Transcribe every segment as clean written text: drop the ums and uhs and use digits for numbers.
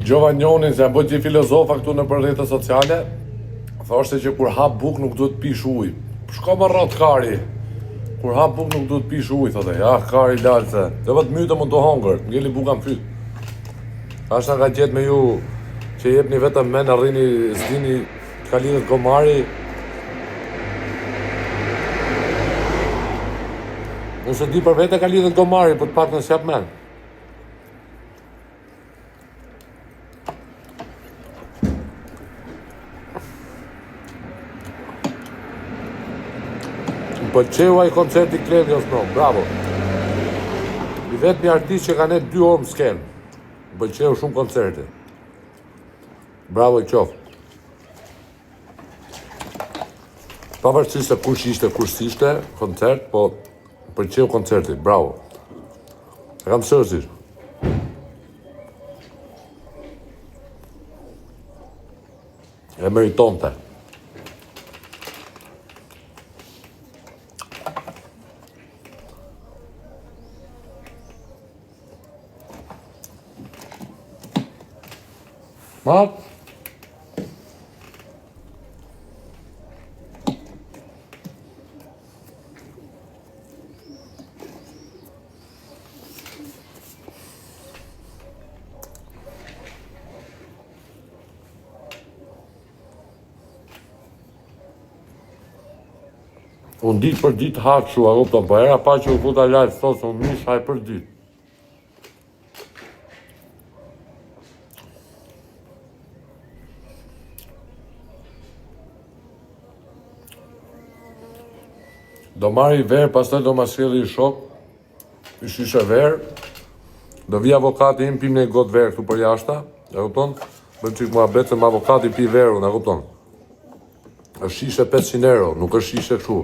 Dëgjova njonin se bëjt që filozofa këtu në për rrjetet sociale, thoshte që kur hap buk nuk duhet pish ujë. Shko më rrot kari. Kur hap buk nuk duhet pish ujë, thotë. Ja, kari lalse. Dhe vetë mytë mund të hongër, ngeli buka në fyt. Ashta ka gjetë me ju që jepni vetëm men arrini zdini ka lidhet gomari. Nëse di për vete ka lidhet gomari, për të pak në sjap men. Më pëlqeu ai koncerti Klendi Osmon, bravo. I vetmi artist që ka ne 2 orë më skenë. Më pëlqeu shumë koncerti. Bravo i qoftë. Pavarësisht se kush ishte koncert, po më pëlqeu koncerti, bravo. E kam sërësisht. E meritonte. Ma? Unë ditë për ditë hakë shu, a kupton, po era pa që u futa live thosë, unë mish haj për ditë. Do marri verë, pastaj do ma sjellë i shok, i shishe verë, do vi avokati im pim në i gotë verë këtu për jashta, e kupton? Bëm qik mua betë se më avokati pi verë, e kupton? është shishe 500 euro, nuk është shishe kështu.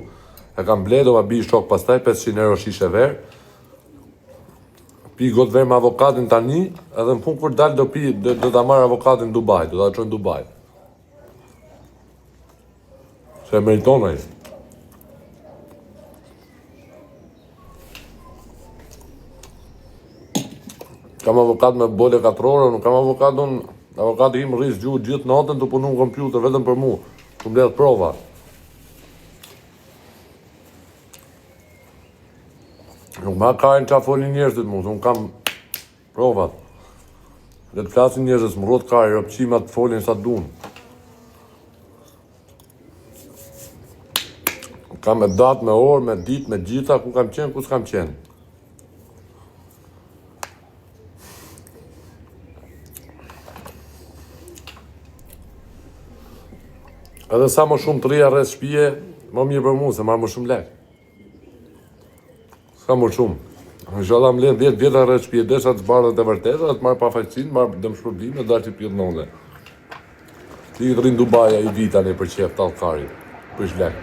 E kam ble, do ma bi shok pastaj 500 euro shishe verë. Pi gotë verë me avokatin tani, edhe në fund kur dalë do ta marrë avokatin në Dubai, do ta çojnë në Dubai. Se meriton ai. Kam avokat me bole 4 orë, nuk kam avokat unë, avokati im rris gjuhë gjithë natën të punu në kompjuter vetëm për mu, të mbledh prova. Nuk ma kajnë qa folin njerëzit mu, unë kam provat. Dhe të flasin njerëzit, më rrot kajnë, rëpqimat të folin sa dun. Kam me datë, me orë, me ditë, me gjitha, ku kam qenë, ku s'kam qenë. Edhe sa më shumë të rria rreth shtëpie, më mirë për mua se marr më shumë lek. Sa më shumë. Inshallah më lën 10 vjetra rreth shtëpie, desha të zbardhet e vërteta, të marr pa faqësinë, marr dëm shpërblime, dalë të pjell nënde. Ti të rrin Dubai ai vit tani për çef tallkari. Për lek.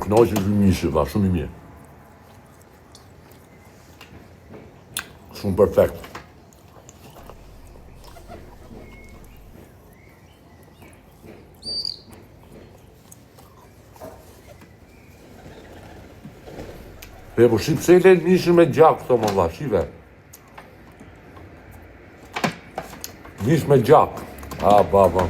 Knoqë vëmishë, va, shumë i mirë. Shumë perfekt. Po shqip se i lejnë mishën me gjak, këto më dha, shive. Mish me gjak. A, baba.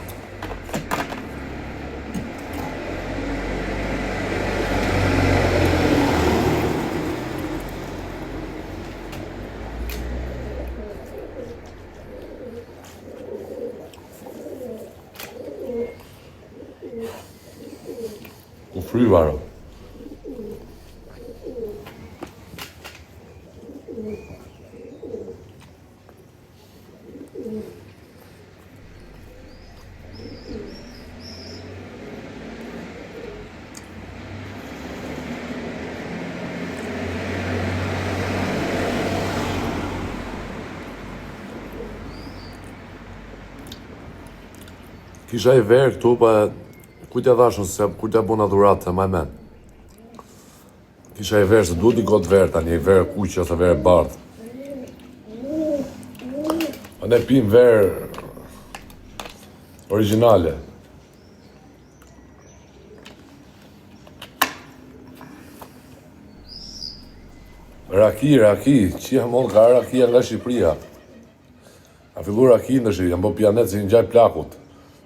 U fryvaro. Kisha i verë këtu, pa ku t'ja dhashën, se ku t'ja bona dhuratë, se ma e men. Kisha i verë, se duhet një gotë verë tani, i verë kuqë ose verë bardhë. A ne pim verë originale. Raki, që jam ka rakia nga Shqipëria. A fillu raki në Shqipëri, jam bo pjanet si në gjaj plakut.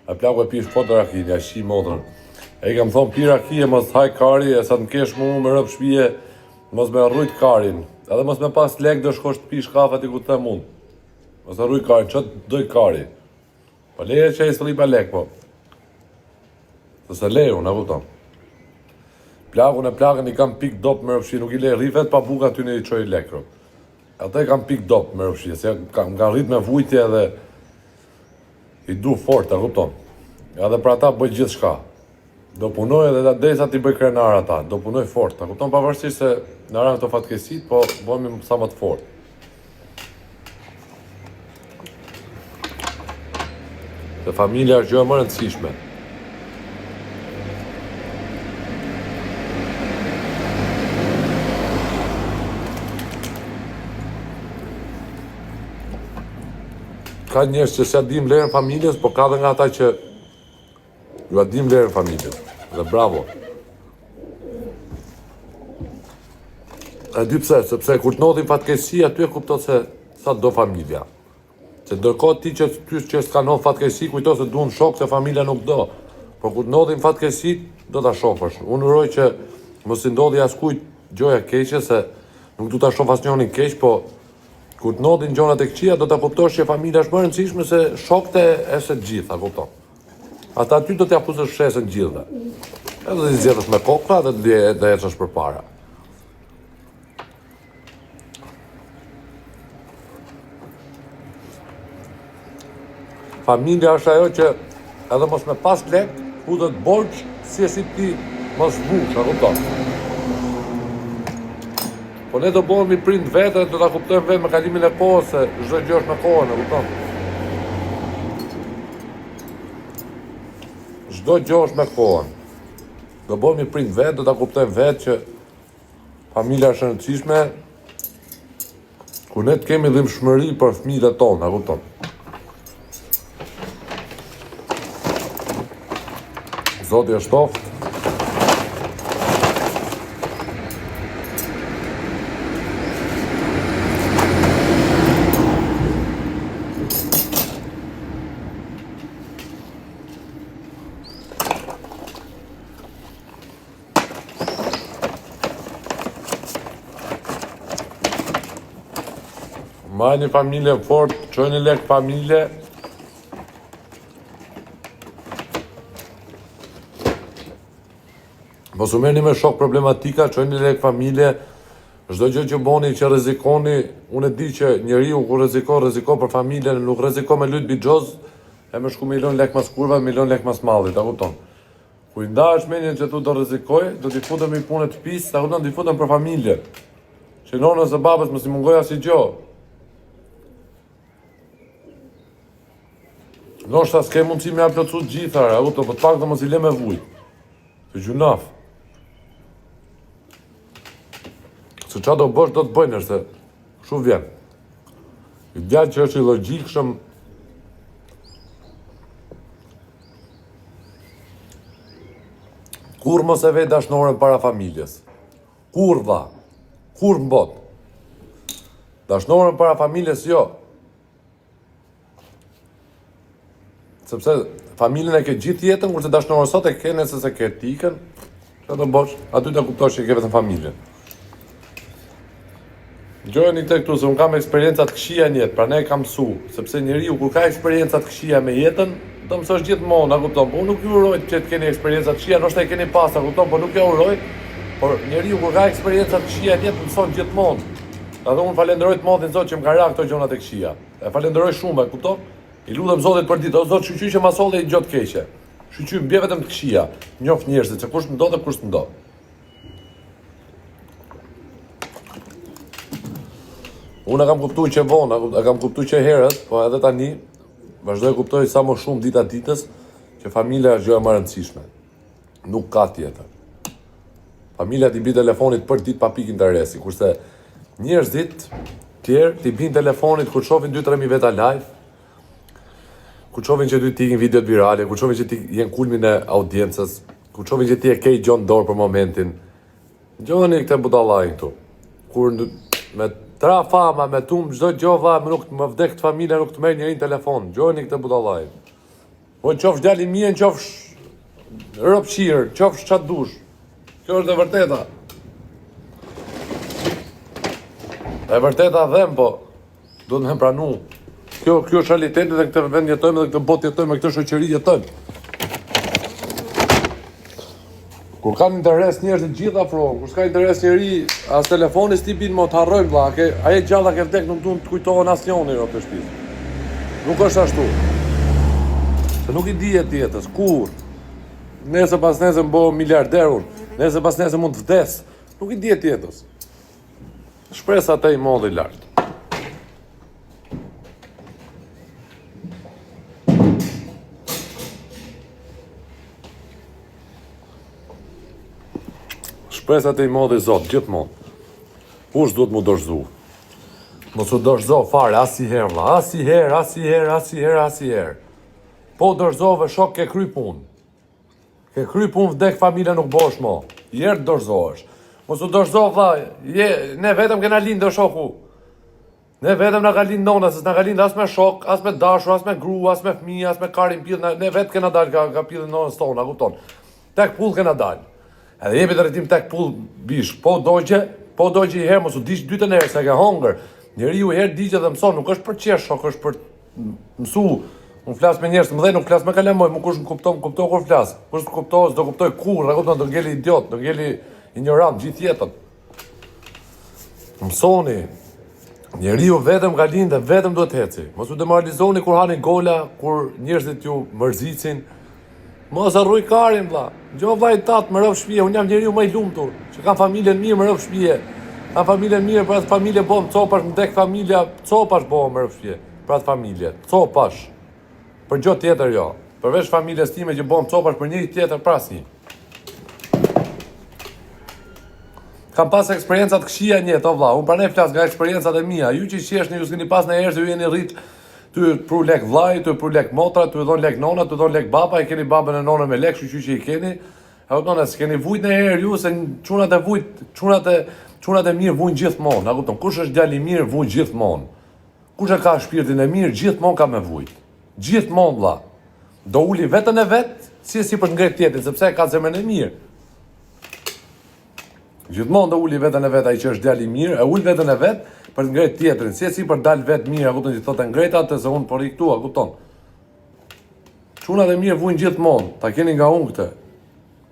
A plaku e pish po të raki, ja shi modrën. E i kam thonë pi raki e mos haj kari, e sa të m'kesh mu me rëp shpije, mos me rrujt karin. Edhe mos me pas lek do shkosh të pish kafat i ku të mund. Mos me rrujt karin, që të doj kari. Po leje që e s'li pa lek, po. Se leju, në kupton. Plakun e plakën i kam pik dop me rëpshi, nuk i le rrivet pa buka ty në i qoj lekro. Ata i kam pik dop me rëpshi, se m'kan rrit me vujtje edhe i du fort, e kupton. Edhe për ata bëj gjithë shka. Do punoj edhe derisa t'i bëj krenar ata, do punoj fort, e kupton, pavarësisht se në aran këto fatkesit, po bëjmë sa më të fort. Dhe familja është gjë e më rëndësishme. Ka njerëz që s'ja dim vlerën familjes, po ka dhe nga ata që ju a dim vlerën familjes. Dhe bravo. E di pse, sepse kur të nodhin fatkesi, aty e kupton se sa do familja. Se ndërkohë ti që s'ka nodh fatkesi, kujto se duan shok se familja nuk do. Por kur të nodhin fatkesi, do ta shofësh. Unë uroj që mos i ndodhi askujt gjoja keqe, se nuk du ta shoh asnjërin keq, po kur të nodhin gjonat e këqija, do ta kuptosh që familja është më e rëndësishme se shokët e së gjitha, kupton. Ata aty do t'ja pusësh shesën gjithëve. Edhe t'i zgjedhësh me kokra dhe ecësh përpara. Familja është ajo që edhe mos me pas lek, futet borxh si e si ti mos vush, a kupton. Po ne do bëhemi prind vetë dhe do ta kuptojmë vetë me kalimin e kohës se çdo gjë është me kohën, e kupton? Çdo gjë është me kohën. Do bëhemi prind vetë, do ta kuptojmë vetë që familja është e rëndësishme, ku ne të kemi dhimbshmëri për fëmijët tonë, e kupton? Zoti e shtoft. Majni familje fort, qojni lek familje. Mos u merrni me shok problematika, qojni lek familje. Çdo gjë që bëni që rrezikoni, unë e di që njeriu kur rrezikon për familjen, nuk rrezikon me lut bixhoz, e më shku milion lek mas kurva, milion lek mas mallit, a kupton? Kur i ndahesh mendjen që tu do rrezikoj, do t'i futem i punë të pis, ta kupton, t'i futem për familjen. Që nonës e babës mos i mungoj asgjë. Ndoshta s'ke mundësi me plotsu të gjitha, po të paktën mos i lë me vujt. Të gjunaf. Se qa do bësh, do të bëjnë, se kështu vjen. I djallë që është i logjikshëm, kur mos e vej dashnoren para familjes. Kur dha. Kur në botë. Dashnoren para familjes, jo. Sepse familjen e ke gjithë jetën, kurse dashnorën sot e ke nëse se ke tikën, që do bësh, aty të kuptosh që ke vetëm familjen. Gjojeni të këtu, se unë kam eksperiencat këqija në jetë, pra ne kam mësu, sepse njeriu kur ka eksperiencat këqija me jetën, do mësosh gjithmonë, a kupton, po unë nuk ju uroj që të keni eksperiencat këqija, ndoshta e keni pas, a kupton, po nuk ju uroj, por njeriu kur ka eksperiencat këqija në jetë mëson gjithmonë. Edhe unë falenderoj të Madhin Zot që më ka ra këto gjonat e këqija. E falenderoj shumë, e kupton? I lutem Zotit për ditë, o Zot, shqyqy që masolle i gjotë keqe. Shqyqy, bje vetëm të këqija, njoh njerëzit, se kush më do dhe kush më do. Unë e kam kuptuar që vonë, e kam kuptuar që herët, po edhe tani, vazhdoj kuptoj sa më shumë dita ditës, që familja është gjë e më e rëndësishme. Nuk ka tjetër. Familja t'i bi telefonit për ditë pa pikë interesi, kurse njerëzit tjerë t'i bin telefonit kur shohin 2-3 veta live, kur qovin që ty t'ikin videot virale, kur qovin që ti jenë kulmin e audiencës, kur qovin që ti e kej gjonë dorë për momentin. Gjoni këtë budallajnë këtu. Kur Me tra fama, me tum, çdo gjë vlla, nuk më vdek të familja, nuk të merr njërin telefon. Gjojeni këtë budallaj. Po qofsh djali mirë, qofsh ropshir, qofsh çat dush. Kjo është e vërteta. E vërteta them, po duhet me pranu. Kjo është realiteti dhe këtë vend jetojmë dhe këtë botë jetojmë, me këtë shoqëri jetojmë. Kur kanë interes njerëzit gjitha afrohen, kur s'ka interes njeri, as telefoni s'ti bin më të harrojmë vlla, aje gjalla ke vdek nuk duhet të kujtohen asnjëri në këtë shtëpi. Nuk është ashtu. Se nuk i dihet jetës, kur. Nese pas nese më bëhem miliarder unë, nese pas nese mund të vdes. Nuk i dihet jetës. Shpresa te i modhi lartë. Shpresat e i modhi Zot, gjithmonë. Kush duhet mu dorëzu? Mos u dorëzo fare, asnjëherë vlla, asnjëherë. Po dorëzove shok ke kry punë. Ke kry punë vdek familja nuk bosh mo. Herë dorëzohesh. Mos u dorëzo vlla, ne vetëm kena lindë shoku. Ne vetëm na ka lindë nona, se s'na ka lindë as me shok, as me dashur, as me gru, as me fëmijë, as me karin pill, ne vetë kena dalë ka pillën nonës tona, kupton. Tek pull kena dalë. Edhe jepi drejtim tek pull bish, po dogje i herë, mos u diq dytën herë se ke hongër. Njeriu herë digje dhe mëson, nuk është për qesh, shok, është për mësu. Unë flas me njerëz të mëdhenj, nuk flas me kalamoj, më kush më kupton kur flas. Kush të kupton, s'do kuptoj kurrë, e kupton, do ngeli idiot, do ngeli ignorant gjithë jetën. Mësoni. Njeriu vetëm ka lindë, vetëm duhet heci. Mos u demoralizoni kur hani gola, kur njerëzit ju mërzicin. Mos harroj karin vlla. Gjo vllai tat më rrof shtëpie, unë jam njeriu më i lumtur, që kam familjen mirë më rrof shtëpie. Kam familjen mirë, për atë familje bom copash, më dek familja, copash bom më rrof shtëpie. Për atë familje, copash. Për gjë tjetër jo. Përveç familjes time që bom copash për njëri tjetër prasni. Kam pas eksperiencat këqija në jetë, o vlla. Unë pranë flas nga eksperiencat e mia. Ju që qeshni, ju s'keni pas në herë, ju jeni rrit. Ty pru lek vllai, ty pru lek motra, ty dhon lek nona, ty dhon lek baba, e keni babën e nonën me lek, kështu që i keni. E kupton, s'keni vujt në herë ju se çunat e vujt, çunat e mirë vujn gjithmonë, a kupton? Kush është djalë i mirë vujn gjithmonë. Kush e ka shpirtin e mirë gjithmonë ka me vujt. Gjithmonë vlla. Do uli veten e vet, si për ngret tjetrin, sepse ka zemrën e mirë. Gjithmonë do uli veten e vet ai që është djalë i mirë, e ul veten e vet për të ngret tjetrin, si për dal vet mirë, a kupton, që thotë ngreta atë se unë po ri këtu, a kupton. Çunat e mirë vujn gjithmonë, ta keni nga unë këtë.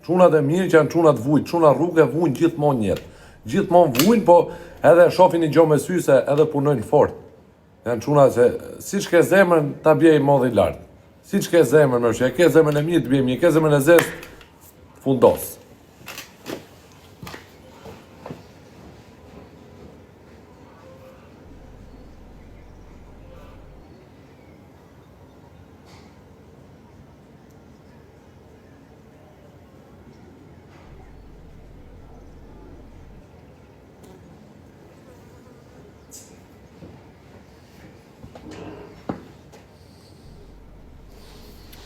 Çunat e mirë që janë çunat vujt, çuna rrugë vujn gjithmonë jetë. Gjithmonë vujn, po edhe shohin i gjë me sy se edhe punojnë fort. Janë çuna se siç ke zemrën ta bie i modhi lart. Siç ke zemrën, më shë, ke zemrën e mirë të bie mirë, ke zemrën e zezë, fundos.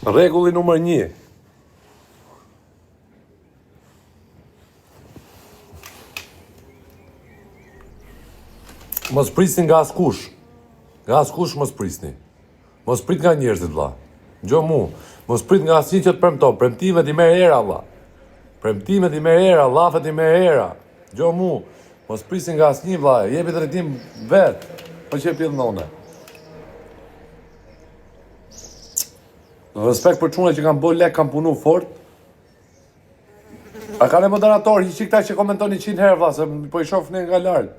Rregulli numër 1. Mos prisni nga askush. Nga askush mos prisni. Mos prit nga njerëzit vlla. Gjo mu. Mos prit nga asnjë që të premton. Premtimet i merr era vlla. Premtimet i merr era, llafet i merr era. Gjo mu. Mos prisni nga asnjë vlla. Jepi drejtim vet. Po çe pjell nonë. Respekt për çuna që kanë bërë lek, kanë punu fort. A kanë moderator, hiqi këta që komentoni 100 herë vlla, se po i shoh ne nga larg.